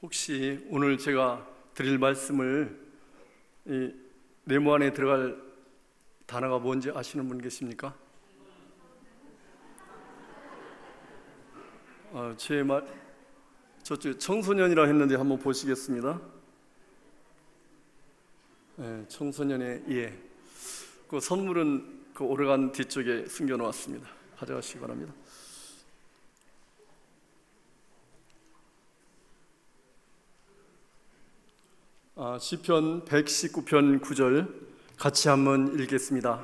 혹시 오늘 제가 드릴 말씀을 이 네모 안에 들어갈 단어가 뭔지 아시는 분 계십니까? 저쪽 청소년이라 했는데 한번 보시겠습니다. 네, 청소년의 예. 그 선물은 그 오르간 뒤쪽에 숨겨놓았습니다. 가져가시기 바랍니다. 시편 119편 9절 같이 한번 읽겠습니다.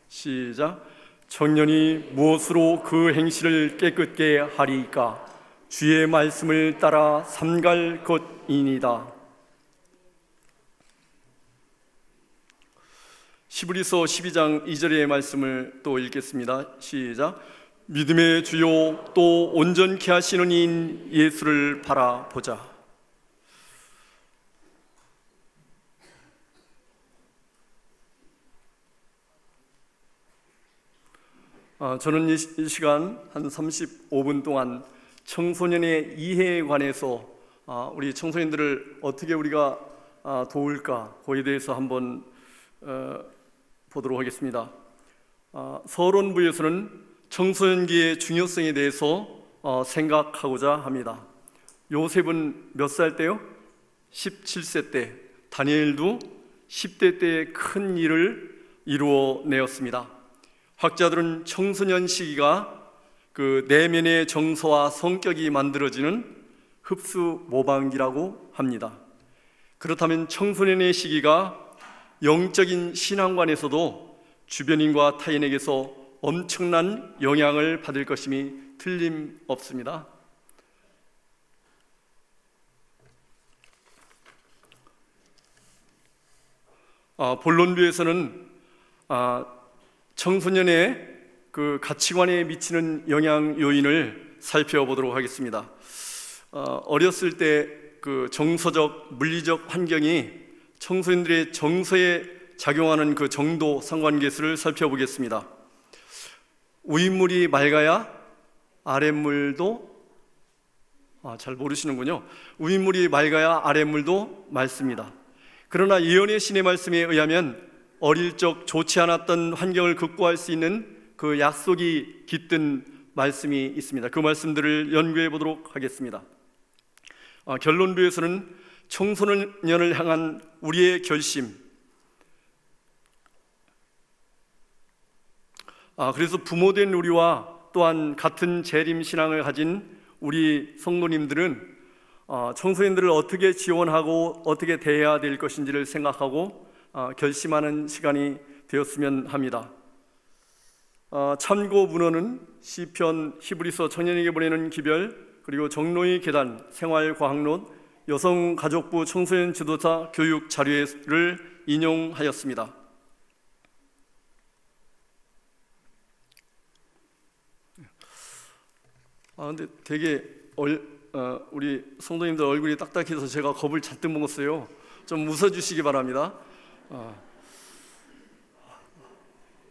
시작. 청년이 무엇으로 그 행실을 깨끗게 하리이까? 주의 말씀을 따라 삼갈 것이니이다. 히브리서 12장 2절의 말씀을 또 읽겠습니다. 시작. 믿음의 주요 또 온전케 하시는 이인 예수를 바라보자. 저는 이 시간 한 35분 동안 청소년의 이해에 관해서 우리 청소년들을 어떻게 우리가 도울까, 그에 대해서 한번 보도록 하겠습니다. 서론부에서는 청소년기의 중요성에 대해서 생각하고자 합니다. 요셉은 몇 살 때요? 17세 때, 다니엘도 10대 때 큰 일을 이루어내었습니다. 학자들은 청소년 시기가 그 내면의 정서와 성격이 만들어지는 흡수 모방기라고 합니다. 그렇다면 청소년의 시기가 영적인 신앙관에서도 주변인과 타인에게서 엄청난 영향을 받을 것임이 틀림없습니다. 본론부에서는 청소년의 그 가치관에 미치는 영향 요인을 살펴보도록 하겠습니다. 어렸을 때 그 정서적, 물리적 환경이 청소년들의 정서에 작용하는 그 정도 상관계수를 살펴보겠습니다. 윗물이 맑아야 아랫물도 잘 모르시는군요. 윗물이 맑아야 아랫물도 맑습니다. 그러나 예언의 신의 말씀에 의하면 어릴 적 좋지 않았던 환경을 극복할 수 있는 그 약속이 깃든 말씀이 있습니다. 그 말씀들을 연구해 보도록 하겠습니다. 결론부에서는 청소년을 향한 우리의 결심, 그래서 부모된 우리와 또한 같은 재림신앙을 가진 우리 성도님들은 청소년들을 어떻게 지원하고 어떻게 대해야 될 것인지를 생각하고 결심하는 시간이 되었으면 합니다. 참고 문헌은 시편, 히브리서 청년에게 보내는 기별, 그리고 정로의 계단, 생활과학론, 여성가족부 청소년 지도자 교육 자료를 인용하였습니다. 근데 되게 우리 성도님들 얼굴이 딱딱해서 제가 겁을 잔뜩 먹었어요. 좀 웃어주시기 바랍니다.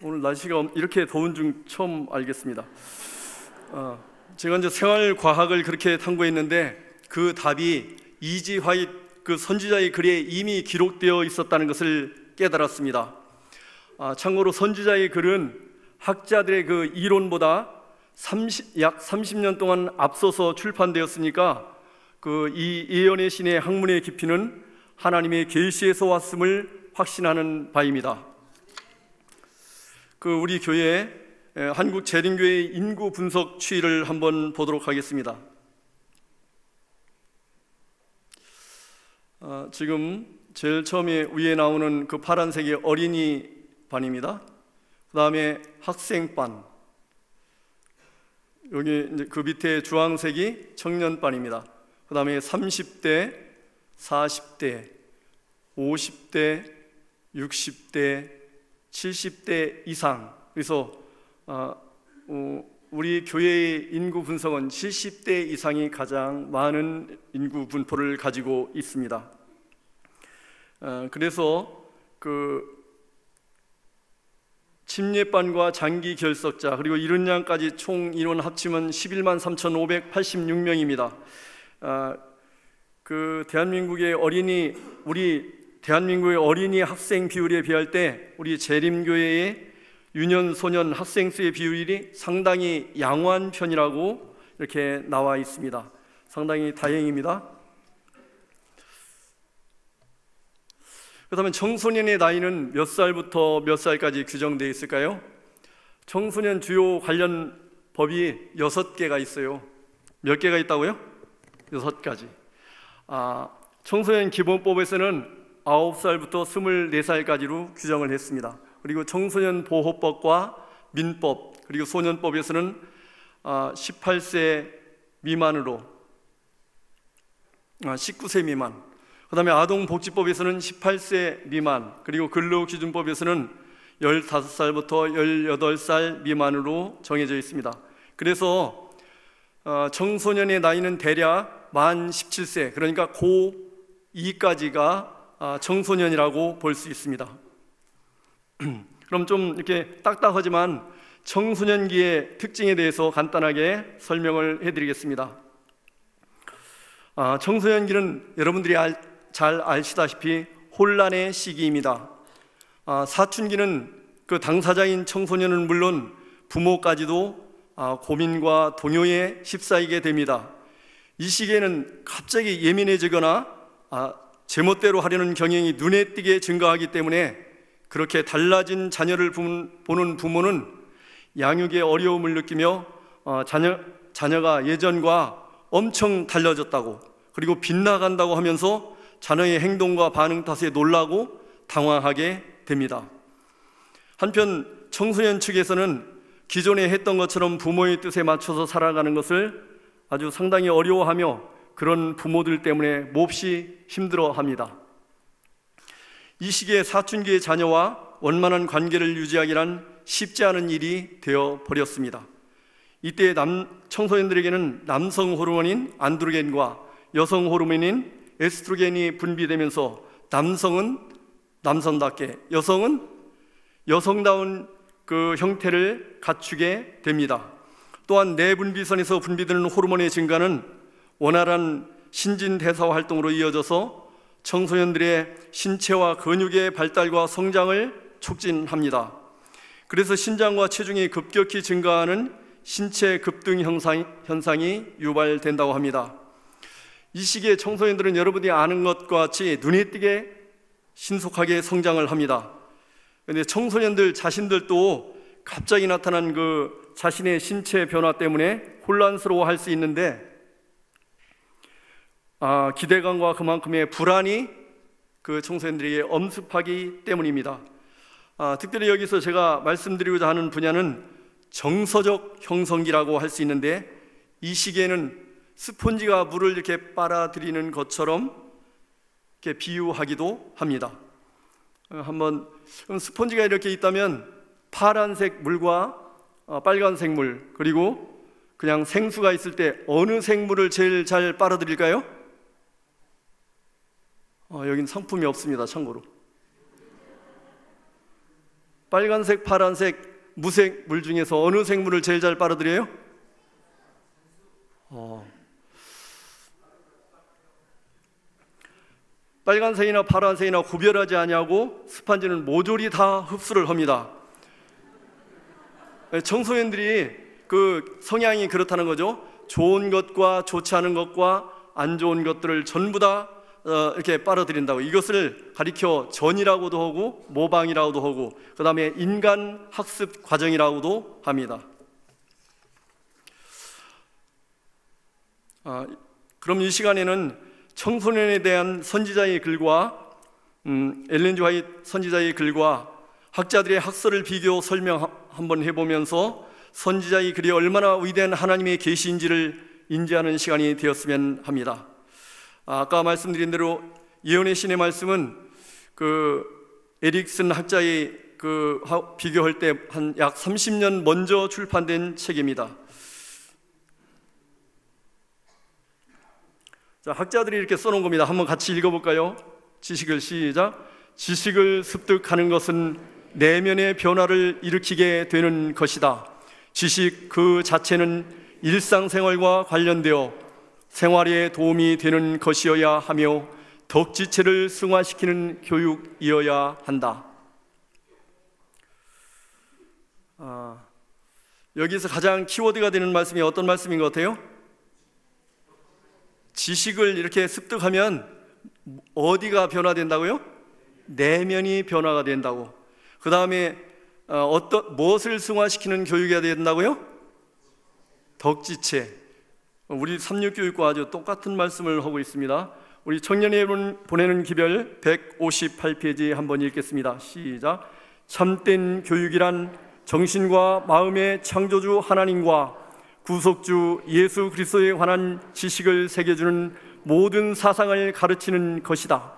오늘 날씨가 이렇게 더운 줄 처음 알겠습니다. 제가 이제 생활과학을 그렇게 탐구했는데 그 답이 이지 화이트 그 선지자의 글에 이미 기록되어 있었다는 것을 깨달았습니다. 참고로 선지자의 글은 학자들의 그 이론보다 약 30년 동안 앞서서 출판되었으니까 그 이 예언의 신의 학문의 깊이는 하나님의 계시에서 왔음을 확신하는 바입니다. 그 우리 교회 한국 재림교회의 인구 분석 추이를 한번 보도록 하겠습니다. 지금 제일 처음에 위에 나오는 그 파란색이 어린이 반입니다. 그 다음에 학생반, 여기 이제 그 밑에 주황색이 청년반입니다. 그 다음에 30대, 40대, 50대, 60대, 70대 이상. 그래서 우리 교회의 인구 분석은 70대 이상이 가장 많은 인구 분포를 가지고 있습니다. 그래서 그 침례반과 장기 결석자 그리고 이른 양까지 총 인원 합치면 11만 3,586명입니다. 그 대한민국의 어린이 학생 비율에 비할 때 우리 재림교회의 유년, 소년, 학생 수의 비율이 상당히 양호한 편이라고 이렇게 나와 있습니다. 상당히 다행입니다. 그렇다면 청소년의 나이는 몇 살부터 몇 살까지 규정되어 있을까요? 청소년 주요 관련 법이 6개가 있어요. 몇 개가 있다고요? 6가지. 청소년 기본법에서는 9살부터 24살까지로 규정을 했습니다. 그리고 청소년 보호법과 민법, 그리고 소년법에서는 18세 미만으로 19세 미만, 그 다음에 아동복지법에서는 18세 미만, 그리고 근로기준법에서는 15살부터 18살 미만으로 정해져 있습니다. 그래서 청소년의 나이는 대략 만 17세, 그러니까 고2까지가 청소년이라고 볼 수 있습니다. 그럼 좀 이렇게 딱딱하지만 청소년기의 특징에 대해서 간단하게 설명을 해드리겠습니다. 청소년기는 여러분들이 잘 아시다시피 혼란의 시기입니다. 사춘기는 그 당사자인 청소년은 물론 부모까지도 고민과 동요에 휩싸이게 됩니다. 이 시기에는 갑자기 예민해지거나 제멋대로 하려는 경향이 눈에 띄게 증가하기 때문에 그렇게 달라진 자녀를 보는 부모는 양육에 어려움을 느끼며 자녀가 예전과 엄청 달라졌다고, 그리고 빗나간다고 하면서 자녀의 행동과 반응 탓에 놀라고 당황하게 됩니다. 한편 청소년 측에서는 기존에 했던 것처럼 부모의 뜻에 맞춰서 살아가는 것을 아주 상당히 어려워하며 그런 부모들 때문에 몹시 힘들어합니다. 이 시기에 사춘기의 자녀와 원만한 관계를 유지하기란 쉽지 않은 일이 되어버렸습니다. 이때 청소년들에게는 남성 호르몬인 안드로겐과 여성 호르몬인 에스트로겐이 분비되면서 남성은 남성답게, 여성은 여성다운 그 형태를 갖추게 됩니다. 또한 내분비선에서 분비되는 호르몬의 증가는 원활한 신진대사 활동으로 이어져서 청소년들의 신체와 근육의 발달과 성장을 촉진합니다. 그래서 신장과 체중이 급격히 증가하는 신체 급등 현상이 유발된다고 합니다. 이 시기에 청소년들은 여러분이 아는 것과 같이 눈에 띄게 신속하게 성장을 합니다. 그런데 청소년들 자신들도 갑자기 나타난 그 자신의 신체 변화 때문에 혼란스러워할 수 있는데 기대감과 그만큼의 불안이 그 청소년들에게 엄습하기 때문입니다. 특별히 여기서 제가 말씀드리고자 하는 분야는 정서적 형성기라고 할 수 있는데, 이 시기에는 스폰지가 물을 이렇게 빨아들이는 것처럼 이렇게 비유하기도 합니다. 한번 스폰지가 이렇게 있다면 파란색 물과 빨간색 물, 그리고 그냥 생수가 있을 때 어느 생물을 제일 잘 빨아들일까요? 여긴 상품이 없습니다. 참고로 빨간색, 파란색, 무색 물 중에서 어느 생물을 제일 잘 빨아들여요? 빨간색이나 파란색이나 구별하지 아니하고 스펀지는 모조리 다 흡수를 합니다. 청소년들이 그 성향이 그렇다는 거죠. 좋은 것과 좋지 않은 것과 안 좋은 것들을 전부 다 이렇게 빨아들인다고. 이것을 가리켜 전이라고도 하고 모방이라고도 하고, 그 다음에 인간 학습 과정이라고도 합니다. 그럼 이 시간에는 청소년에 대한 선지자의 글과 엘렌 G. 화이트 선지자의 글과 학자들의 학설을 비교 설명 한번 해보면서 선지자의 글이 얼마나 위대한 하나님의 계시인지를 인지하는 시간이 되었으면 합니다. 아까 말씀드린 대로 예언의 신의 말씀은 그 에릭슨 학자의 그 비교할 때 한 약 30년 먼저 출판된 책입니다. 자, 학자들이 이렇게 써놓은 겁니다. 한번 같이 읽어볼까요? 지식을 시작. 지식을 습득하는 것은 내면의 변화를 일으키게 되는 것이다. 지식 그 자체는 일상생활과 관련되어 생활에 도움이 되는 것이어야 하며 덕지체를 승화시키는 교육이어야 한다. 여기서 가장 키워드가 되는 말씀이 어떤 말씀인 것 같아요? 지식을 이렇게 습득하면 어디가 변화된다고요? 내면이 변화가 된다고. 그 다음에 무엇을 승화시키는 교육이 된다고요? 덕지체. 우리 삼육교육과 아주 똑같은 말씀을 하고 있습니다. 우리 청년회 보내는 기별 158페이지 한번 읽겠습니다. 시작. 참된 교육이란 정신과 마음의 창조주 하나님과 구속주 예수 그리스도에 관한 지식을 새겨주는 모든 사상을 가르치는 것이다.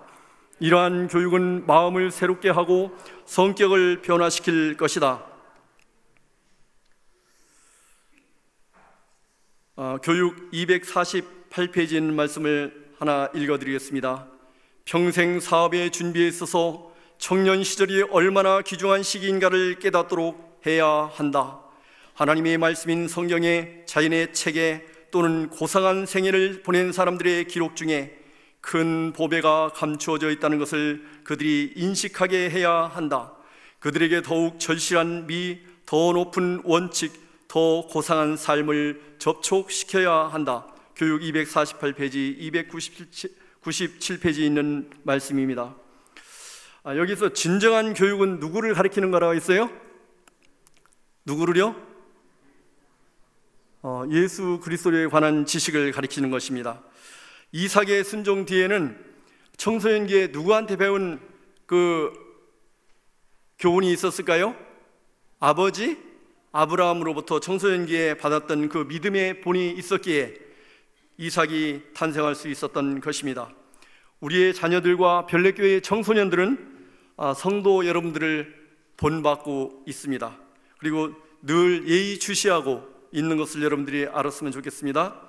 이러한 교육은 마음을 새롭게 하고 성격을 변화시킬 것이다. 교육 248페이지에 있는 말씀을 하나 읽어드리겠습니다. 평생 사업의 준비에 있어서 청년 시절이 얼마나 귀중한 시기인가를 깨닫도록 해야 한다. 하나님의 말씀인 성경에, 자연의 책에 또는 고상한 생애를 보낸 사람들의 기록 중에 큰 보배가 감추어져 있다는 것을 그들이 인식하게 해야 한다. 그들에게 더욱 절실한 미, 더 높은 원칙, 더 고상한 삶을 접촉시켜야 한다. 교육 248페이지, 297페이지에 있는 말씀입니다. 여기서 진정한 교육은 누구를 가리키는 거라고 했어요? 누구를요? 예수 그리스도에 관한 지식을 가리키는 것입니다. 이삭의 순종 뒤에는 청소년기에 누구한테 배운 그 교훈이 있었을까요? 아버지 아브라함으로부터 청소년기에 받았던 그 믿음의 본이 있었기에 이삭이 탄생할 수 있었던 것입니다. 우리의 자녀들과 별내교회의 청소년들은 성도 여러분들을 본받고 있습니다. 그리고 늘 예의주시하고 있는 것을 여러분들이 알았으면 좋겠습니다.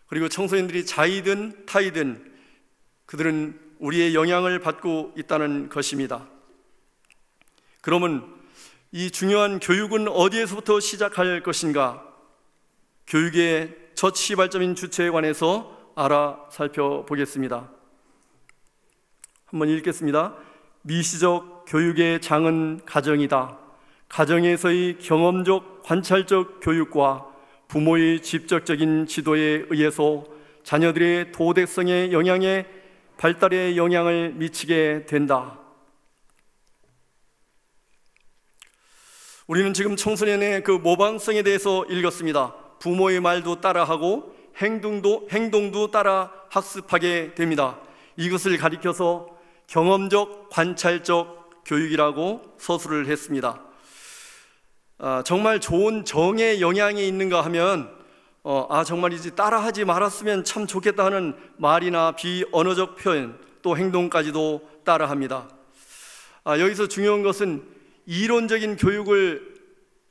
그리고 청소년들이 자이든 타이든 그들은 우리의 영향을 받고 있다는 것입니다. 그러면 이 중요한 교육은 어디에서부터 시작할 것인가? 교육의 첫 시발점인 주체에 관해서 살펴보겠습니다. 한번 읽겠습니다. 미시적 교육의 장은 가정이다. 가정에서의 경험적, 관찰적 교육과 부모의 직접적인 지도에 의해서 자녀들의 도덕성의 영향에 발달에 영향을 미치게 된다. 우리는 지금 청소년의 그 모방성에 대해서 읽었습니다. 부모의 말도 따라하고 행동도 따라 학습하게 됩니다. 이것을 가리켜서 경험적, 관찰적 교육이라고 서술을 했습니다. 정말 좋은 정의 영향이 있는가 하면 정말 이제 따라하지 말았으면 참 좋겠다 하는 말이나 비언어적 표현 또 행동까지도 따라합니다. 여기서 중요한 것은 이론적인 교육을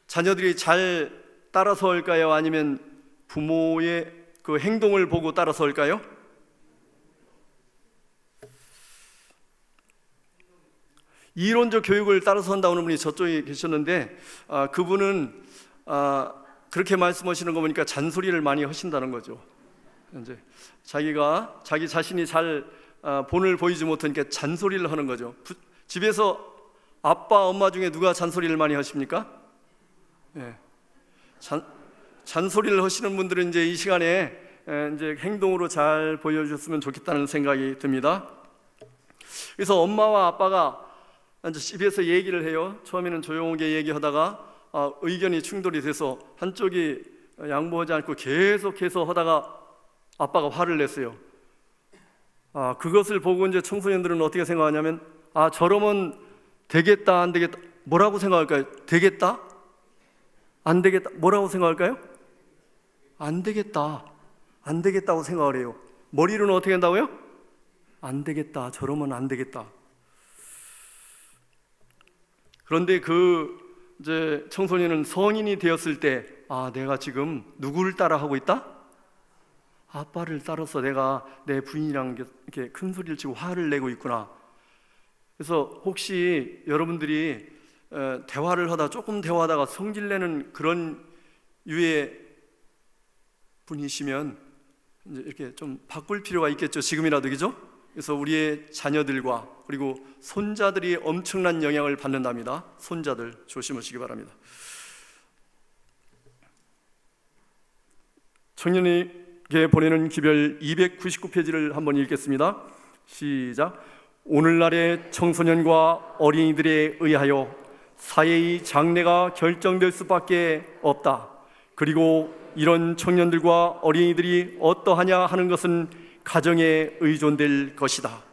자녀들이 잘 따라서 할까요? 아니면 부모의 그 행동을 보고 따라서 할까요? 이론적 교육을 따라서 한다는 분이 저쪽에 계셨는데 그분은 그렇게 말씀하시는 거 보니까 잔소리를 많이 하신다는 거죠. 이제 자기 자신이 잘 본을 보이지 못하니까 잔소리를 하는 거죠. 집에서 아빠, 엄마 중에 누가 잔소리를 많이 하십니까? 네. 잔소리를 하시는 분들은 이제 이 시간에 이제 행동으로 잘 보여주셨으면 좋겠다는 생각이 듭니다. 그래서 엄마와 아빠가 이제 집에서 얘기를 해요. 처음에는 조용하게 얘기하다가 의견이 충돌이 돼서 한쪽이 양보하지 않고 계속해서 하다가 아빠가 화를 냈어요. 그것을 보고 이제 청소년들은 어떻게 생각하냐면 저러면 되겠다, 안 되겠다. 뭐라고 생각할까요? 되겠다? 안 되겠다. 뭐라고 생각할까요? 안 되겠다. 안 되겠다고 생각을 해요. 머리로는 어떻게 한다고요? 안 되겠다. 저러면 안 되겠다. 그런데 이제 청소년은 성인이 되었을 때 내가 지금 누구를 따라하고 있다? 아빠를 따라서 내가 내 부인이랑 이렇게 큰 소리를 치고 화를 내고 있구나. 그래서 혹시 여러분들이 대화를 하다 조금 대화하다가 성질내는 그런 유의 분이시면 이제 이렇게 좀 바꿀 필요가 있겠죠. 지금이라도, 그죠? 그래서 우리의 자녀들과 그리고 손자들이 엄청난 영향을 받는답니다. 손자들 조심하시기 바랍니다. 청년에게 보내는 기별 299페이지를 한번 읽겠습니다. 시작. 오늘날의 청소년과 어린이들에 의하여 사회의 장래가 결정될 수밖에 없다. 그리고 이런 청년들과 어린이들이 어떠하냐 하는 것은 가정에 의존될 것이다.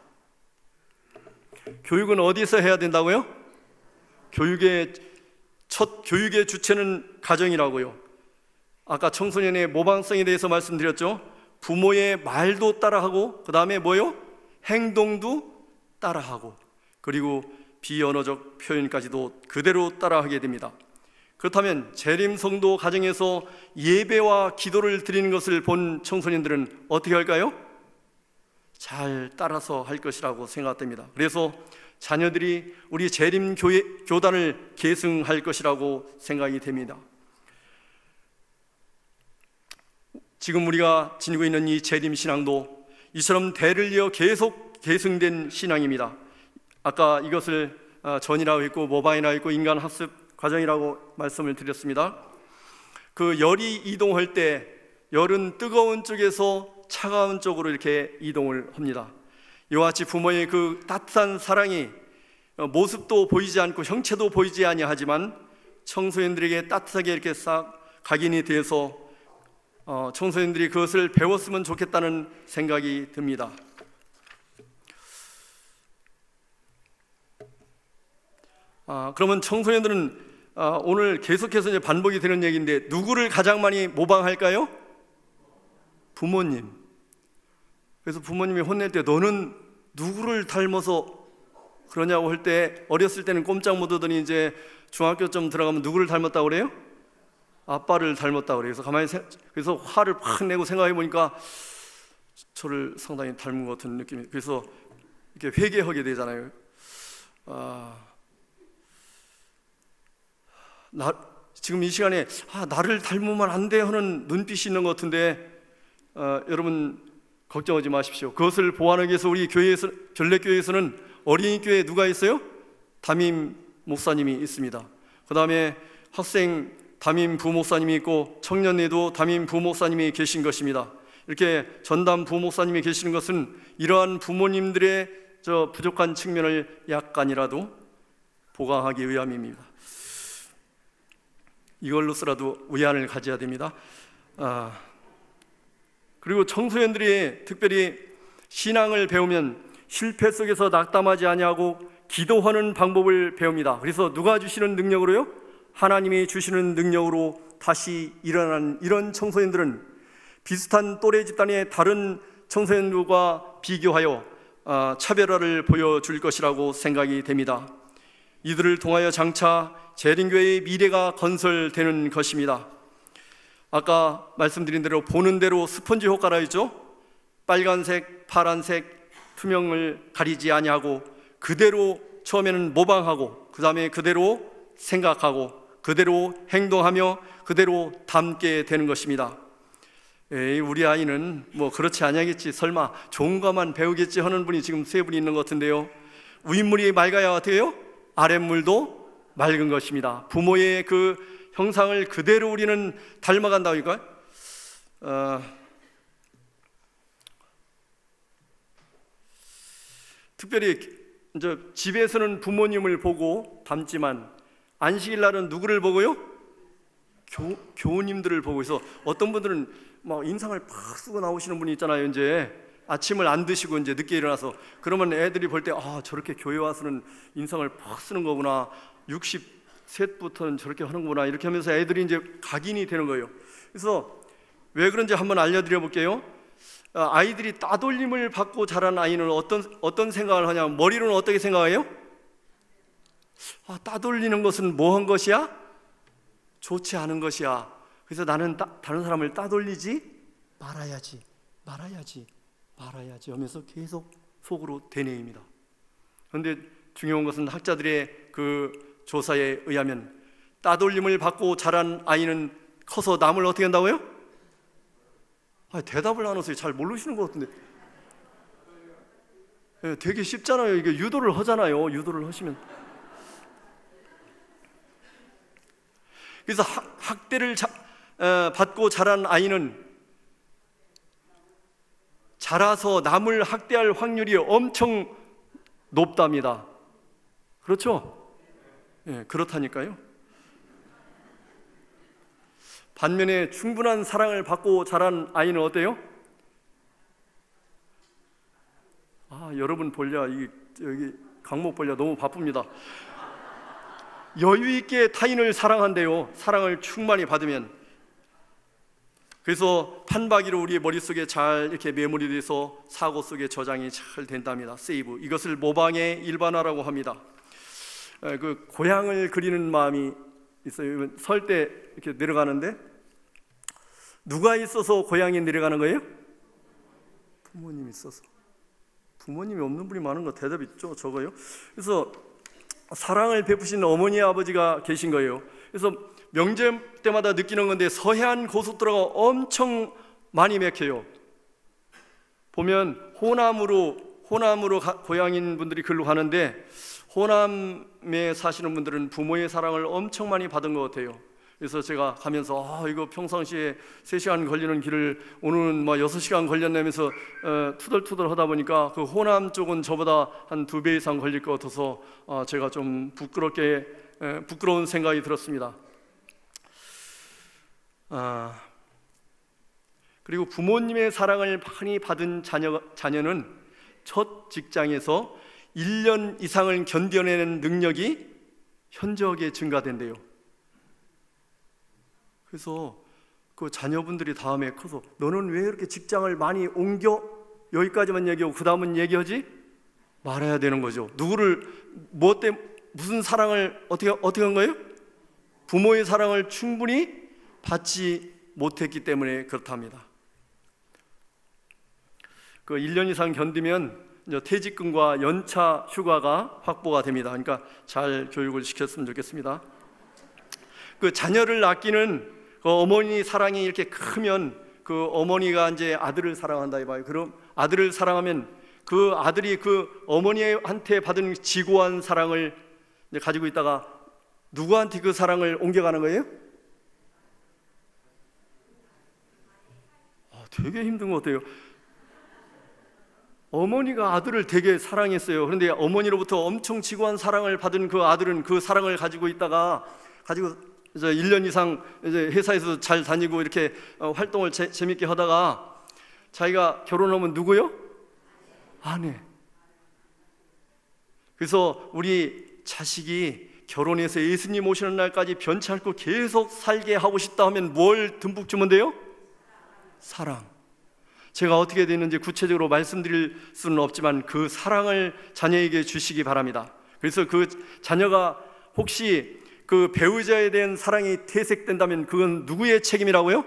교육은 어디서 해야 된다고요? 교육의 주체는 가정이라고요. 아까 청소년의 모방성에 대해서 말씀드렸죠. 부모의 말도 따라하고, 그 다음에 뭐요? 행동도 따라하고, 그리고 비언어적 표현까지도 그대로 따라하게 됩니다. 그렇다면 재림성도 가정에서 예배와 기도를 드리는 것을 본 청소년들은 어떻게 할까요? 잘 따라서 할 것이라고 생각됩니다. 그래서 자녀들이 우리 재림교단을 계승할 것이라고 생각이 됩니다. 지금 우리가 지니고 있는 이 재림신앙도 이처럼 대를 이어 계속 계승된 신앙입니다. 아까 이것을 전이라고 했고 모방이라고 했고 인간학습 과정이라고 말씀을 드렸습니다. 그 열이 이동할 때 열은 뜨거운 쪽에서 차가운 쪽으로 이렇게 이동을 합니다. 이와 같이 부모의 그 따뜻한 사랑이 모습도 보이지 않고 형체도 보이지 아니하지만 청소년들에게 따뜻하게 이렇게 싹 각인이 돼서 청소년들이 그것을 배웠으면 좋겠다는 생각이 듭니다. 그러면 청소년들은 오늘 계속해서 이제 반복이 되는 얘기인데 누구를 가장 많이 모방할까요? 부모님. 그래서 부모님이 혼낼 때 너는 누구를 닮아서 그러냐고 할 때 어렸을 때는 꼼짝 못 하더니 이제 중학교쯤 들어가면 누구를 닮았다고 그래요? 아빠를 닮았다고 그래요. 그래서 화를 팍 내고 생각해 보니까 저를 상당히 닮은 것 같은 느낌이, 그래서 이렇게 회개하게 되잖아요. 지금 이 시간에 나를 닮으면 안 돼 하는 눈빛이 있는 것 같은데 여러분 걱정하지 마십시오. 그것을 보완하기 위해서 우리 교회에서, 전례교회에서는 어린이교회에 누가 있어요? 담임 목사님이 있습니다. 그 다음에 학생 담임 부목사님이 있고 청년에도 담임 부목사님이 계신 것입니다. 이렇게 전담 부목사님이 계시는 것은 이러한 부모님들의 부족한 측면을 약간이라도 보강하기 위함입니다. 이걸로서라도 위안을 가져야 됩니다. 그리고 청소년들이 특별히 신앙을 배우면 실패 속에서 낙담하지 아니하고 기도하는 방법을 배웁니다. 그래서 누가 주시는 능력으로요? 하나님이 주시는 능력으로 다시 일어난 이런 청소년들은 비슷한 또래 집단의 다른 청소년들과 비교하여 차별화를 보여줄 것이라고 생각이 됩니다. 이들을 통하여 장차 재림교회의 미래가 건설되는 것입니다. 아까 말씀드린 대로 보는 대로 스펀지 효과라 했죠. 빨간색, 파란색, 투명을 가리지 아니하고 그대로 처음에는 모방하고 그 다음에 그대로 생각하고 그대로 행동하며 그대로 담게 되는 것입니다. 에이, 우리 아이는 뭐 그렇지 아니겠지, 설마 좋은 것만 배우겠지 하는 분이 지금 세 분이 있는 것 같은데요. 윗물이 맑아야 어떻게 해요? 아랫물도 맑은 것입니다. 부모의 그 형상을 그대로 우리는 닮아간다니까요. 특별히 이제 집에서는 부모님을 보고 닮지만 안식일 날은 누구를 보고요? 교우님들을 보고 있어. 어떤 분들은 막 인상을 팍 쓰고 나오시는 분이 있잖아요. 이제 아침을 안 드시고 이제 늦게 일어나서, 그러면 애들이 볼 때 저렇게 교회 와서는 인상을 팍 쓰는 거구나, 60셋부터는 저렇게 하는구나, 이렇게 하면서 애들이 이제 각인이 되는 거예요. 그래서 왜 그런지 한번 알려드려 볼게요. 아이들이 따돌림을 받고 자란 아이는 어떤 생각을 하냐면, 머리로는 어떻게 생각해요? 따돌리는 것은 뭐한 것이야? 좋지 않은 것이야. 그래서 나는 다른 사람을 따돌리지 말아야지 하면서 계속 속으로 되뇌입니다. 그런데 중요한 것은 학자들의 그 조사에 의하면 따돌림을 받고 자란 아이는 커서 남을 어떻게 한다고요? 대답을 안 하세요. 잘 모르시는 것 같은데. 되게 쉽잖아요. 이게 유도를 하잖아요. 유도를 하시면. 그래서 학대를 받고 자란 아이는 자라서 남을 학대할 확률이 엄청 높답니다. 그렇죠? 그렇다니까요. 반면에 충분한 사랑을 받고 자란 아이는 어때요? 여러분 볼랴, 여기 강목 볼랴 너무 바쁩니다. 여유 있게 타인을 사랑한대요. 사랑을 충만히 받으면. 그래서 판박이로 우리 머릿속에 잘 이렇게 메모리 돼서 사고 속에 저장이 잘 된답니다. 세이브. 이것을 모방의 일반화라고 합니다. 그 고향을 그리는 마음이 있어요. 설 때 이렇게 내려가는데 누가 있어서 고향에 내려가는 거예요? 부모님이 있어서. 부모님이 없는 분이 많은 거 대답 있죠? 저거요. 그래서 사랑을 베푸신 어머니 아버지가 계신 거예요. 그래서 명절 때마다 느끼는 건데 서해안 고속도로가 엄청 많이 막혀요. 보면 호남으로 고향인 분들이 글로 가는데 호남에 사시는 분들은 부모의 사랑을 엄청 많이 받은 것 같아요. 그래서 제가 가면서 이거 평상시에 3시간 걸리는 길을 오늘은 6시간 걸렸냐면서 투덜투덜 하다 보니까 그 호남 쪽은 저보다 한 2배 이상 걸릴 것 같아서 제가 좀 부끄러운 생각이 들었습니다. 그리고 부모님의 사랑을 많이 받은 자녀는 첫 직장에서 1년 이상을 견뎌내는 능력이 현저하게 증가된대요. 그래서 그 자녀분들이 다음에 커서 너는 왜 이렇게 직장을 많이 옮겨? 여기까지만 얘기하고 그 다음은 얘기하지? 말해야 되는 거죠. 누구를 무슨 사랑을 어떻게 한 거예요? 부모의 사랑을 충분히 받지 못했기 때문에 그렇답니다. 그 1년 이상 견디면 퇴직금과 연차 휴가가 확보가 됩니다. 그러니까 잘 교육을 시켰으면 좋겠습니다. 그 자녀를 아끼는 그 어머니 사랑이 이렇게 크면 그 어머니가 이제 아들을 사랑한다 이봐요. 그럼 아들을 사랑하면 그 아들이 그 어머니한테 받은 지고한 사랑을 이제 가지고 있다가 누구한테 그 사랑을 옮겨가는 거예요? 되게 힘든 것 같아요. 어머니가 아들을 되게 사랑했어요. 그런데 어머니로부터 엄청 지고한 사랑을 받은 그 아들은 그 사랑을 가지고 있다가 이제 1년 이상 이제 회사에서 잘 다니고 이렇게 활동을 재밌게 하다가 자기가 결혼하면 누구요? 아내. 그래서 우리 자식이 결혼해서 예수님 오시는 날까지 변치 않고 계속 살게 하고 싶다 하면 뭘 듬뿍 주면 돼요? 사랑. 제가 어떻게 되는지 구체적으로 말씀드릴 수는 없지만 그 사랑을 자녀에게 주시기 바랍니다. 그래서 그 자녀가 혹시 그 배우자에 대한 사랑이 퇴색된다면 그건 누구의 책임이라고요?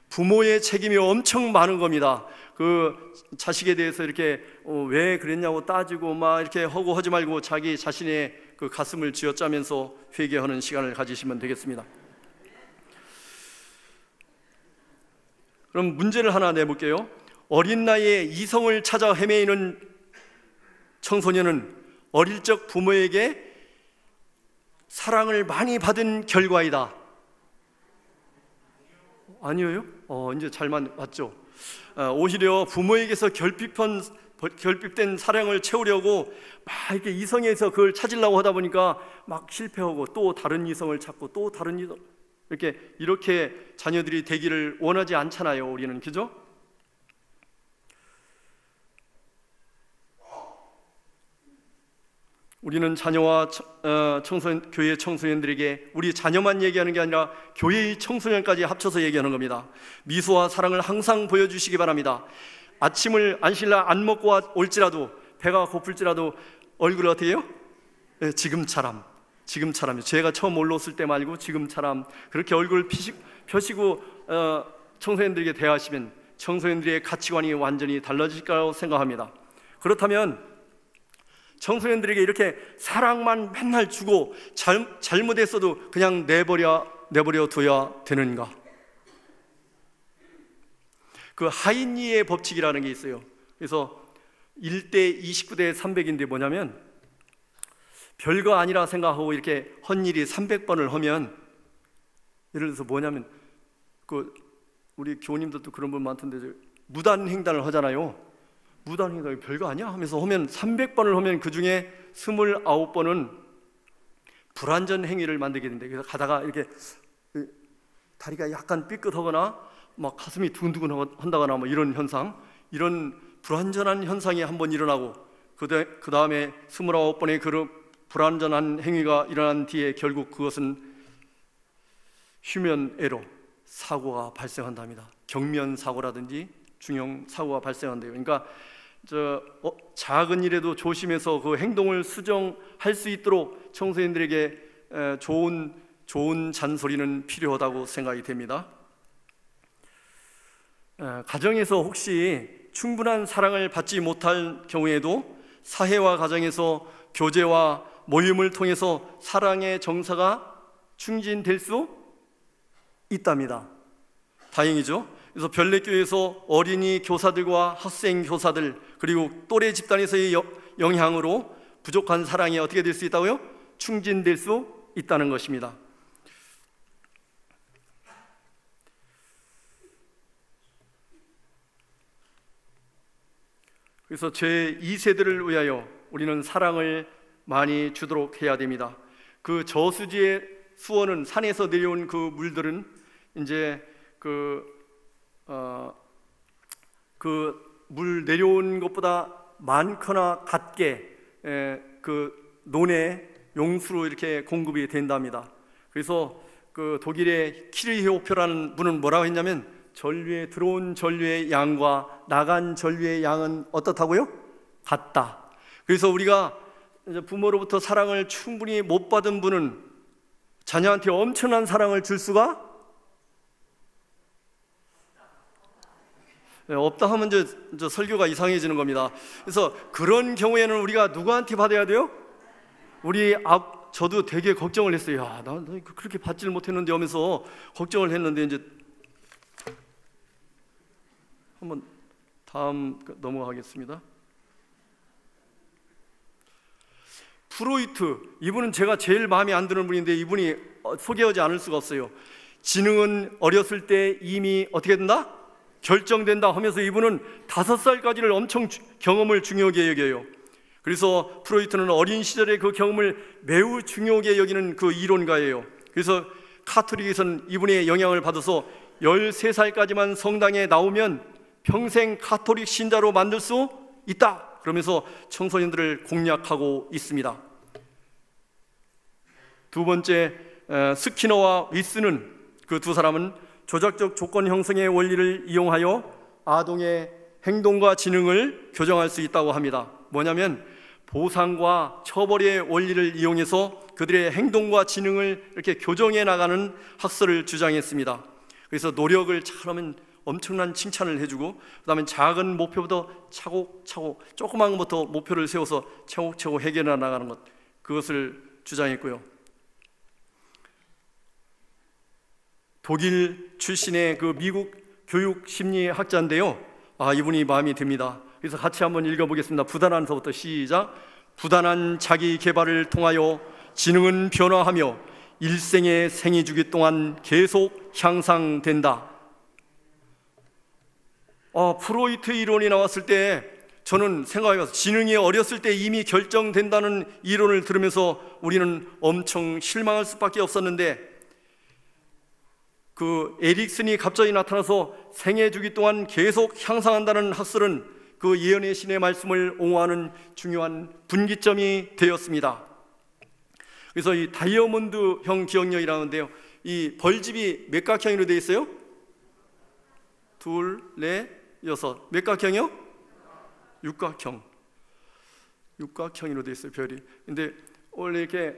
부모의 책임이 엄청 많은 겁니다. 그 자식에 대해서 이렇게 왜 그랬냐고 따지고 막 이렇게 하고 하지 말고 자기 자신의 그 가슴을 쥐어짜면서 회개하는 시간을 가지시면 되겠습니다. 그럼 문제를 하나 내볼게요. 어린 나이에 이성을 찾아 헤매이는 청소년은 어릴 적 부모에게 사랑을 많이 받은 결과이다. 아니에요? 이제 잘 맞죠? 오히려 부모에게서 결핍된 사랑을 채우려고 막 이렇게 이성에서 그걸 찾으려고 하다 보니까 막 실패하고 또 다른 이성을 찾고 또 다른 이성 이렇게 자녀들이 되기를 원하지 않잖아요. 우리는 그죠? 우리는 자녀와 교회 청소년들에게 우리 자녀만 얘기하는 게 아니라 교회의 청소년까지 합쳐서 얘기하는 겁니다. 미소와 사랑을 항상 보여주시기 바랍니다. 아침을 안 먹고 올지라도 배가 고플지라도 얼굴을 어떻게 해요? 네, 지금처럼 제가 처음 올라왔을 때 말고 지금처럼 그렇게 얼굴을 펴시고 청소년들에게 대하시면 청소년들의 가치관이 완전히 달라질 거라고 생각합니다. 그렇다면 청소년들에게 이렇게 사랑만 맨날 주고 잘못했어도 그냥 내버려 둬야 되는가? 그 하인리의 법칙이라는 게 있어요. 그래서 1대 29대 300인데 뭐냐면 별거 아니라 생각하고 이렇게 헛일이 300번을 하면, 예를 들어서 뭐냐면 우리 교우님들도 그런 분 많던데 무단횡단을 하잖아요. 무단횡단이 별거 아니야 하면서 하면 300번을 하면 그 중에 29번은 불완전 행위를 만들게 된대. 그래서 가다가 이렇게 다리가 약간 삐끗하거나 막 가슴이 두근두근 한다거나 뭐 이런 현상, 이런 불완전한 현상이 한번 일어나고 그 다음에 29번의 그런 불완전한 행위가 일어난 뒤에 결국 그것은 휴면 에러, 사고가 발생한답니다. 경면 사고라든지 중형 사고가 발생한대요. 그러니까 작은 일에도 조심해서 그 행동을 수정할 수 있도록 청소년들에게 좋은 잔소리는 필요하다고 생각이 됩니다. 가정에서 혹시 충분한 사랑을 받지 못할 경우에도 사회와 가정에서 교제와 모임을 통해서 사랑의 정서가 충진될 수 있답니다. 다행이죠. 그래서 별내교회에서 어린이 교사들과 학생 교사들 그리고 또래 집단에서의 영향으로 부족한 사랑이 어떻게 될 수 있다고요? 충진될 수 있다는 것입니다. 그래서 제2세대를 위하여 우리는 사랑을 많이 주도록 해야 됩니다. 그 저수지의 수원은, 산에서 내려온 그 물들은 이제 그 물 내려온 것보다 많거나 같게 그 논의 용수로 이렇게 공급이 된답니다. 그래서 그 독일의 키르히오표라는 분은 뭐라고 했냐면, 전류에 들어온 전류의 양과 나간 전류의 양은 어떻다고요? 같다. 그래서 우리가 부모로부터 사랑을 충분히 못 받은 분은 자녀한테 엄청난 사랑을 줄 수가 없다 하면 이제 설교가 이상해지는 겁니다. 그래서 그런 경우에는 우리가 누구한테 받아야 돼요? 저도 되게 걱정을 했어요. 야, 나 그렇게 받지를 못했는데 하면서 걱정을 했는데, 이제 한번 다음 넘어가겠습니다. 프로이트, 이분은 제가 제일 마음에 안 드는 분인데 이분이 소개하지 않을 수가 없어요. 지능은 어렸을 때 이미 어떻게 된다? 결정된다 하면서 이분은 5살까지를 엄청 경험을 중요하게 여겨요. 그래서 프로이트는 어린 시절의 그 경험을 매우 중요하게 여기는 그 이론가예요. 그래서 카톨릭에서는 이분의 영향을 받아서 13살까지만 성당에 나오면 평생 카톨릭 신자로 만들 수 있다, 그러면서 청소년들을 공략하고 있습니다. 두 번째, 스키너와 위스는, 그 두 사람은 조작적 조건 형성의 원리를 이용하여 아동의 행동과 지능을 교정할 수 있다고 합니다. 뭐냐면 보상과 처벌의 원리를 이용해서 그들의 행동과 지능을 이렇게 교정해 나가는 학설을 주장했습니다. 그래서 노력을 잘하면 엄청난 칭찬을 해주고, 그 다음에 작은 목표부터 차곡차곡 조그만 것부터 목표를 세워서 차곡차곡 해결해 나가는 것, 그것을 주장했고요. 독일 출신의 그 미국 교육심리학자인데요, 이분이 마음이 듭니다. 그래서 같이 한번 읽어보겠습니다. 부단한서부터 시작. 부단한 자기 개발을 통하여 지능은 변화하며 일생의 생애주기 동안 계속 향상된다. 프로이트 이론이 나왔을 때 저는 생각해봤어요. 지능이 어렸을 때 이미 결정된다는 이론을 들으면서 우리는 엄청 실망할 수밖에 없었는데, 그 에릭슨이 갑자기 나타나서 생애 주기 동안 계속 향상한다는 학설은 그 예언의 신의 말씀을 옹호하는 중요한 분기점이 되었습니다. 그래서 이 다이아몬드형 기억력이라는데요, 이 벌집이 몇 각형으로 되어 있어요? 2, 4, 6. 몇 각형이요? 육각형으로 되어 있어요, 별이. 근데 원래 이렇게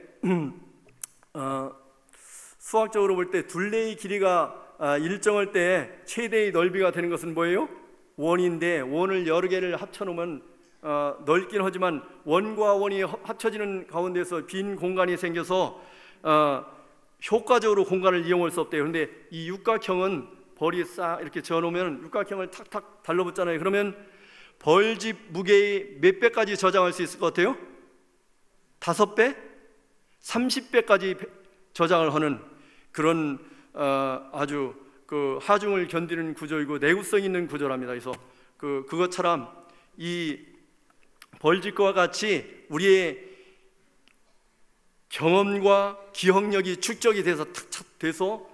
수학적으로 볼 때 둘레의 길이가 일정할 때 최대의 넓이가 되는 것은 뭐예요? 원인데, 원을 여러 개를 합쳐놓으면 넓긴 하지만 원과 원이 합쳐지는 가운데서 빈 공간이 생겨서 효과적으로 공간을 이용할 수 없대요. 그런데 이 육각형은 벌이 싹 이렇게 저어놓으면 육각형을 탁탁 달라붙잖아요. 그러면 벌집 무게의 몇 배까지 저장할 수 있을 것 같아요? 5배? 30배까지 저장을 하는 그런 아주 그 하중을 견디는 구조이고 내구성 있는 구조랍니다. 그래서 그것처럼 이 벌집과 같이 우리의 경험과 기억력이 축적이 돼서 탁탁 돼서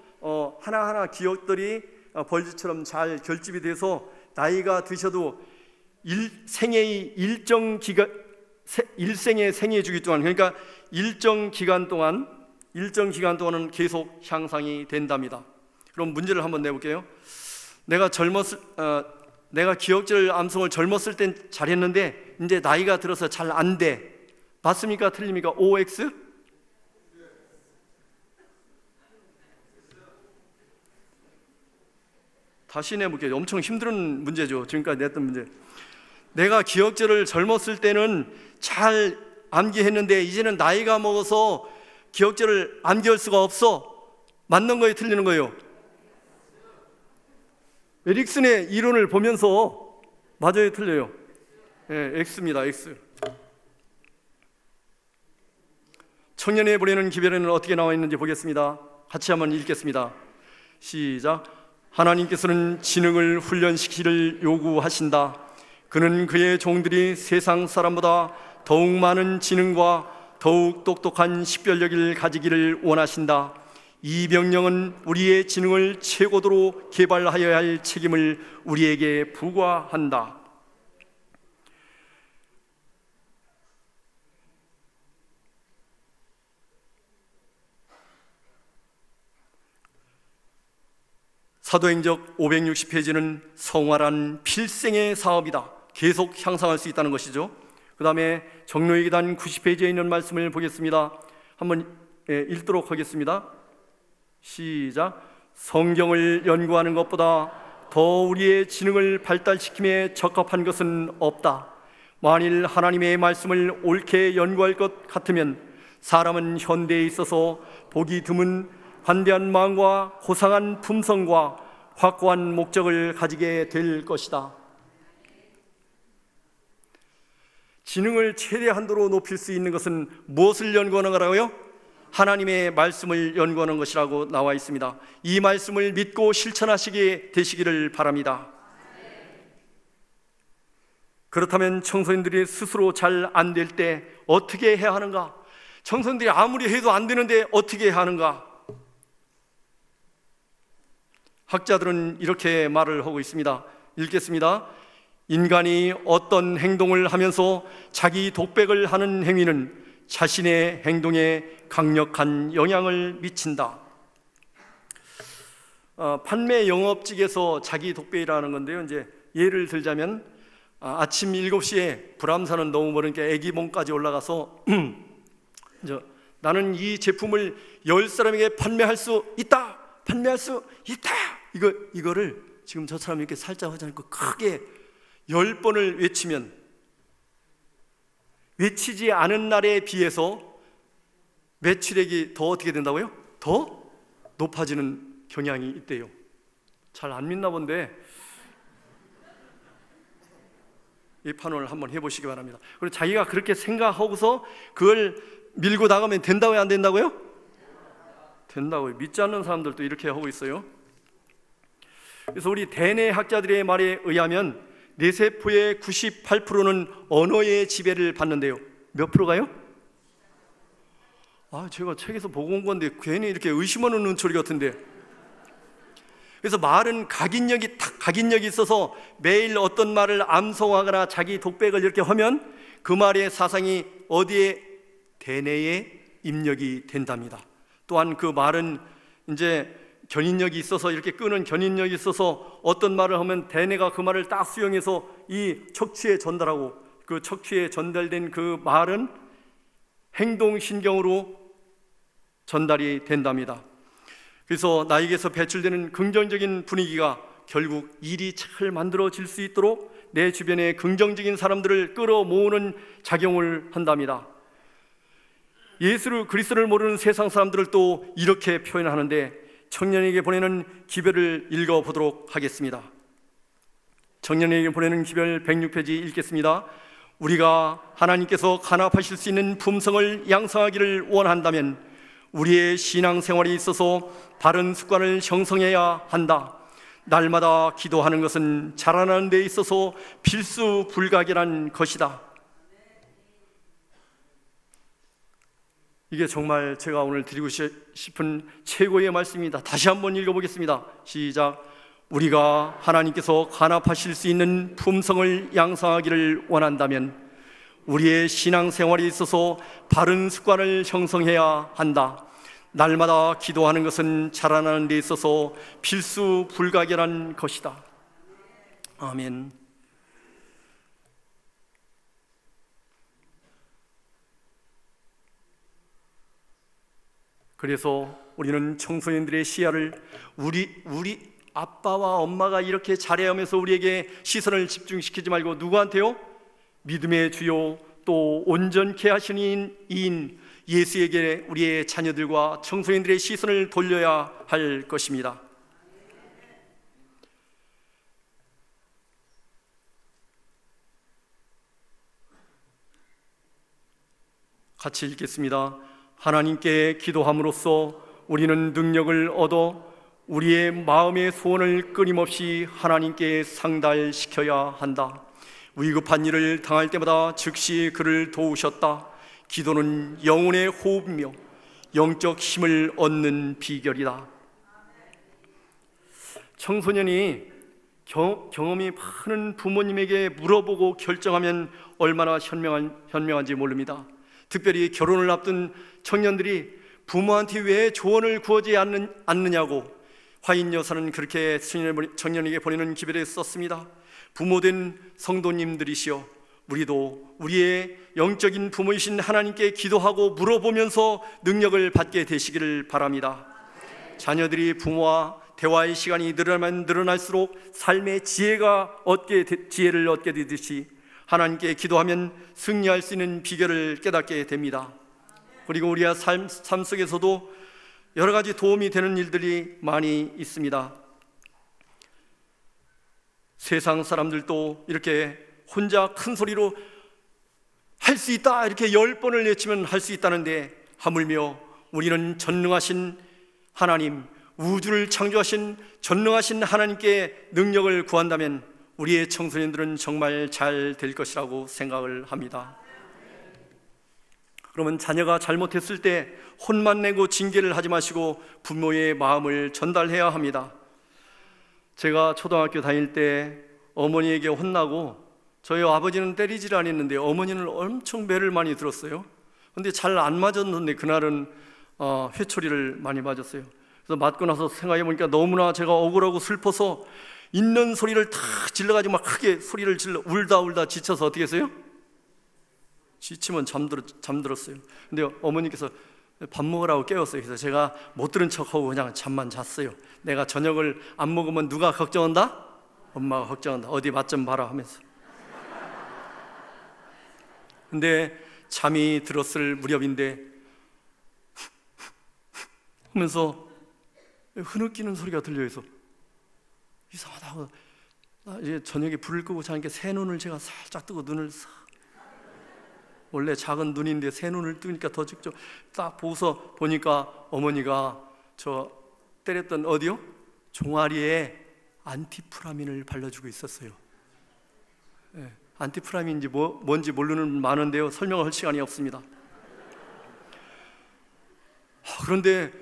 하나하나 기억들이 벌집처럼 잘 결집이 돼서 나이가 드셔도 생애의 일정의 생애 주기 동안, 그러니까 일정 기간 동안은 계속 향상이 된답니다. 그럼 문제를 한번 내볼게요. 내가 기억절 암송을 젊었을 땐 잘했는데 이제 나이가 들어서 잘 안 돼. 맞습니까? 틀립니까? OX? 다시 내볼게요. 엄청 힘든 문제죠. 지금까지 냈던 문제. 내가 기억절을 젊었을 때는 잘 암기했는데 이제는 나이가 먹어서 기억절을 암기할 수가 없어. 맞는 거예요? 틀리는 거예요? 에릭슨의 이론을 보면서 맞아요? 틀려요? 네, X입니다. X. 청년의 보내는 기별에는 어떻게 나와 있는지 보겠습니다. 같이 한번 읽겠습니다. 시작. 하나님께서는 지능을 훈련시키기를 요구하신다. 그는 그의 종들이 세상 사람보다 더욱 많은 지능과 더욱 똑똑한 식별력을 가지기를 원하신다. 이 명령은 우리의 지능을 최고도로 개발하여야 할 책임을 우리에게 부과한다. 사도행적 560페이지는 성화란 필생의 사업이다. 계속 향상할 수 있다는 것이죠. 그 다음에 정로의기단 90페이지에 있는 말씀을 보겠습니다. 한번 읽도록 하겠습니다. 시작. 성경을 연구하는 것보다 더 우리의 지능을 발달시킴에 적합한 것은 없다. 만일 하나님의 말씀을 옳게 연구할 것 같으면 사람은 현대에 있어서 보기 드문 관대한 마음과 고상한 품성과 확고한 목적을 가지게 될 것이다. 지능을 최대한도로 높일 수 있는 것은 무엇을 연구하는 거라고요? 하나님의 말씀을 연구하는 것이라고 나와 있습니다. 이 말씀을 믿고 실천하시게 되시기를 바랍니다. 그렇다면 청소년들이 스스로 잘 안 될 때 어떻게 해야 하는가? 청소년들이 아무리 해도 안 되는데 어떻게 해야 하는가? 학자들은 이렇게 말을 하고 있습니다. 읽겠습니다. 인간이 어떤 행동을 하면서 자기 독백을 하는 행위는 자신의 행동에 강력한 영향을 미친다. 판매 영업직에서 자기 독백이라는 건데요. 이제 예를 들자면 아침 7시에 불암산은 너무 멀으니까 애기 몸까지 올라가서 나는 이 제품을 10사람에게 판매할 수 있다. 판매할 수 있다. 이거를 지금 저처럼 이렇게 살짝 하지 않고 크게 10번을 외치면 외치지 않은 날에 비해서 매출액이 더 어떻게 된다고요? 더 높아지는 경향이 있대요. 잘 안 믿나 본데 이 판원을 한번 해보시기 바랍니다. 그리고 자기가 그렇게 생각하고서 그걸 밀고 나가면 된다고요? 안 된다고요? 된다고요. 믿지 않는 사람들도 이렇게 하고 있어요. 그래서 우리 대뇌 학자들의 말에 의하면 뇌세포의 98%는 언어의 지배를 받는데요. 몇 프로가요? 제가 책에서 보고 온 건데 괜히 이렇게 의심하는 눈초리 같은데. 그래서 말은 각인력이 있어서 매일 어떤 말을 암송하거나 자기 독백을 이렇게 하면 그 말의 사상이 어디에? 대뇌에 입력이 된답니다. 또한 그 말은 이제 견인력이 있어서 이렇게 끄는 견인력이 있어서 어떤 말을 하면 대뇌가 그 말을 딱 수용해서 이 척추에 전달하고 그 척추에 전달된 그 말은 행동신경으로 전달이 된답니다. 그래서 나에게서 배출되는 긍정적인 분위기가 결국 일이 잘 만들어질 수 있도록 내 주변에 긍정적인 사람들을 끌어모으는 작용을 한답니다. 예수를 그리스도를 모르는 세상 사람들을 또 이렇게 표현하는데 청년에게 보내는 기별을 읽어보도록 하겠습니다. 청년에게 보내는 기별 106페이지 읽겠습니다. 우리가 하나님께서 간합하실 수 있는 품성을 양성하기를 원한다면 우리의 신앙생활에 있어서 바른 습관을 형성해야 한다. 날마다 기도하는 것은 자라나는 데 있어서 필수 불가결한 것이다. 이게 정말 제가 오늘 드리고 싶은 최고의 말씀입니다. 다시 한번 읽어보겠습니다. 시작. 우리가 하나님께서 간합하실 수 있는 품성을 양성하기를 원한다면 우리의 신앙생활에 있어서 바른 습관을 형성해야 한다. 날마다 기도하는 것은 자라나는 데 있어서 필수 불가결한 것이다. 아멘. 그래서 우리는 청소년들의 시야를 우리 아빠와 엄마가 이렇게 잘해하면서 우리에게 시선을 집중시키지 말고 누구한테요? 믿음의 주요 또 온전케 하시는 이인 예수에게 우리의 자녀들과 청소년들의 시선을 돌려야 할 것입니다. 같이 읽겠습니다. 하나님께 기도함으로써 우리는 능력을 얻어 우리의 마음의 소원을 끊임없이 하나님께 상달시켜야 한다. 위급한 일을 당할 때마다 즉시 그를 도우셨다. 기도는 영혼의 호흡이며 영적 힘을 얻는 비결이다. 청소년이 경험이 많은 부모님에게 물어보고 결정하면 얼마나 현명한지 모릅니다. 특별히 결혼을 앞둔 청년들이 부모한테 왜 조언을 구하지 않느냐고 화인 여사는 그렇게 청년에게 보내는 기별에 썼습니다. 부모된 성도님들이시여, 우리도 우리의 영적인 부모이신 하나님께 기도하고 물어보면서 능력을 받게 되시기를 바랍니다. 자녀들이 부모와 대화의 시간이 늘어나면 늘어날수록 삶의 지혜를 얻게 되듯이 하나님께 기도하면 승리할 수 있는 비결을 깨닫게 됩니다. 그리고 우리의 삶 속에서도 여러 가지 도움이 되는 일들이 많이 있습니다. 세상 사람들도 이렇게 혼자 큰 소리로 할 수 있다 이렇게 10번을 외치면 할 수 있다는데, 하물며 우리는 전능하신 하나님, 우주를 창조하신 전능하신 하나님께 능력을 구한다면 우리의 청소년들은 정말 잘 될 것이라고 생각을 합니다. 그러면 자녀가 잘못했을 때 혼만 내고 징계를 하지 마시고 부모의 마음을 전달해야 합니다. 제가 초등학교 다닐 때 어머니에게 혼나고, 저희 아버지는 때리지를 않았는데 어머니는 엄청 매를 많이 들었어요. 근데 잘 안 맞았는데 그날은 회초리를 많이 맞았어요. 그래서 맞고 나서 생각해 보니까 너무나 제가 억울하고 슬퍼서 있는 소리를 다 질러가지고 막 크게 소리를 질러 울다 지쳐서 어떻게 했어요? 지치면 잠들었어요. 근데 어머니께서 밥 먹으라고 깨웠어요. 그래서 제가 못 들은 척하고 그냥 잠만 잤어요. 내가 저녁을 안 먹으면 누가 걱정한다? 엄마가 걱정한다. 어디 맛 좀 봐라 하면서. 근데 잠이 들었을 무렵인데 하면서 흐느끼는 소리가 들려서 이상하다고, 이제 저녁에 불을 끄고 자니까 새 눈을 제가 살짝 뜨고 눈을 원래 작은 눈인데 새 눈을 뜨니까 더 직접 딱 보고서 보니까 어머니가 저 때렸던 어디요? 종아리에 안티프라민을 발라주고 있었어요. 네, 안티프라민인지 뭔지 모르는 분 많은데요, 설명을 할 시간이 없습니다. 그런데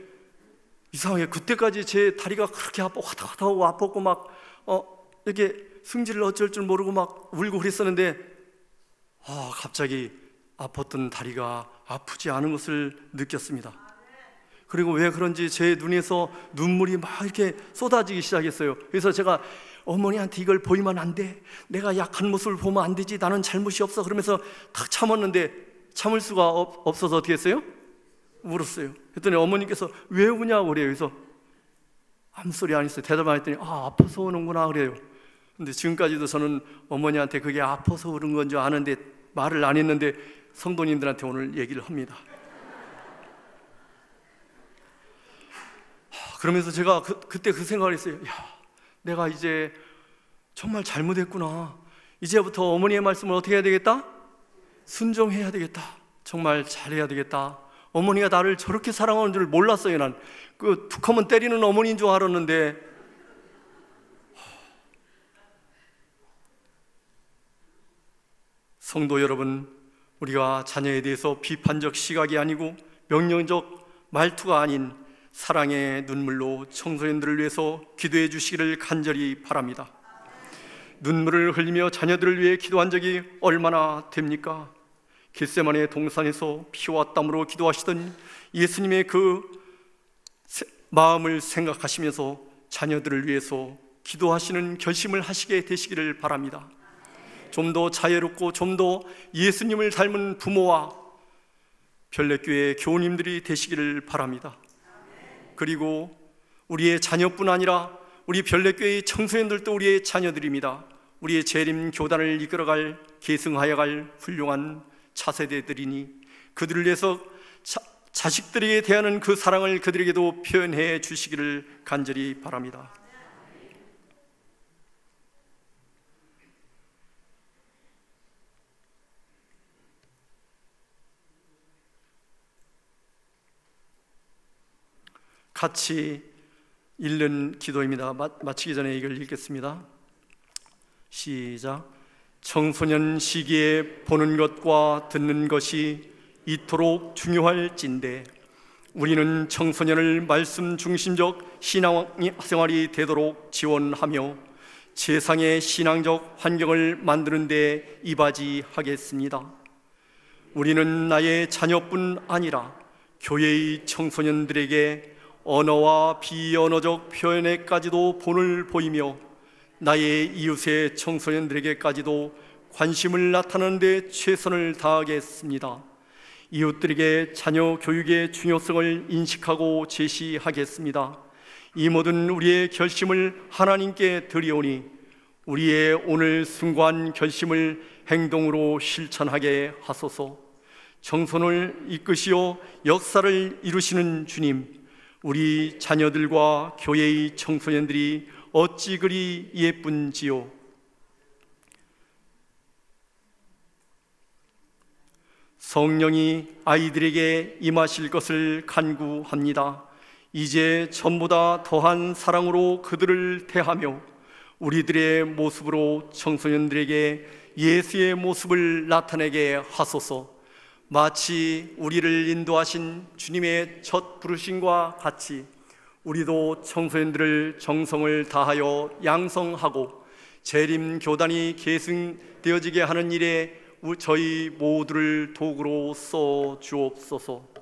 이상하게 그때까지 제 다리가 그렇게 화닥화닥하고 아팠고 막 이렇게 승질을 어쩔 줄 모르고 막 울고 그랬었는데 갑자기 아팠던 다리가 아프지 않은 것을 느꼈습니다. 그리고 왜 그런지 제 눈에서 눈물이 막 이렇게 쏟아지기 시작했어요. 그래서 제가 어머니한테 이걸 보이면 안 돼, 내가 약한 모습을 보면 안 되지, 나는 잘못이 없어, 그러면서 탁 참았는데 참을 수가 없어서 어떻게 했어요? 울었어요. 그랬더니 어머니께서 왜 우냐고 그래요. 그래서 아무 소리 안 했어요. 대답 안 했더니 아파서 우는구나 그래요. 근데 지금까지도 저는 어머니한테 그게 아파서 울은 건 줄 아는데 말을 안 했는데 성도님들한테 오늘 얘기를 합니다. 그러면서 제가 그때 그 생각을 했어요. 내가 이제 정말 잘못했구나. 이제부터 어머니의 말씀을 어떻게 해야 되겠다? 순종해야 되겠다. 정말 잘해야 되겠다. 어머니가 나를 저렇게 사랑하는 줄 몰랐어요. 난 그 툭 하면 때리는 어머니인 줄 알았는데, 성도 여러분, 우리가 자녀에 대해서 비판적 시각이 아니고 명령적 말투가 아닌 사랑의 눈물로 청소년들을 위해서 기도해 주시기를 간절히 바랍니다. 눈물을 흘리며 자녀들을 위해 기도한 적이 얼마나 됩니까? 겟세마네 동산에서 피와 땀으로 기도하시던 예수님의 그 마음을 생각하시면서 자녀들을 위해서 기도하시는 결심을 하시게 되시기를 바랍니다. 좀 더 자유롭고 좀 더 예수님을 닮은 부모와 별내교회 교우님들이 되시기를 바랍니다. 그리고 우리의 자녀뿐 아니라 우리 별내교회의 청소년들도 우리의 자녀들입니다. 우리의 재림 교단을 이끌어갈, 계승하여 갈 훌륭한 차세대들이니 그들을 위해서 자식들에게 대하는 그 사랑을 그들에게도 표현해 주시기를 간절히 바랍니다. 같이 읽는 기도입니다. 마치기 전에 이걸 읽겠습니다. 시작. 청소년 시기에 보는 것과 듣는 것이 이토록 중요할진대 우리는 청소년을 말씀 중심적 신앙생활이 되도록 지원하며 세상의 신앙적 환경을 만드는 데 이바지하겠습니다. 우리는 나의 자녀뿐 아니라 교회의 청소년들에게 언어와 비언어적 표현에까지도 본을 보이며 나의 이웃의 청소년들에게까지도 관심을 나타내는 데 최선을 다하겠습니다. 이웃들에게 자녀 교육의 중요성을 인식하고 제시하겠습니다. 이 모든 우리의 결심을 하나님께 드리오니 우리의 오늘 숭고한 결심을 행동으로 실천하게 하소서. 청소년을 이끄시어 역사를 이루시는 주님, 우리 자녀들과 교회의 청소년들이 어찌 그리 예쁜지요. 성령이 아이들에게 임하실 것을 간구합니다. 이제 전보다 더한 사랑으로 그들을 대하며 우리들의 모습으로 청소년들에게 예수의 모습을 나타내게 하소서. 마치 우리를 인도하신 주님의 첫 부르심과 같이 우리도 청소년들을 정성을 다하여 양성하고 재림 교단이 계승되어지게 하는 일에 저희 모두를 도구로 써 주옵소서.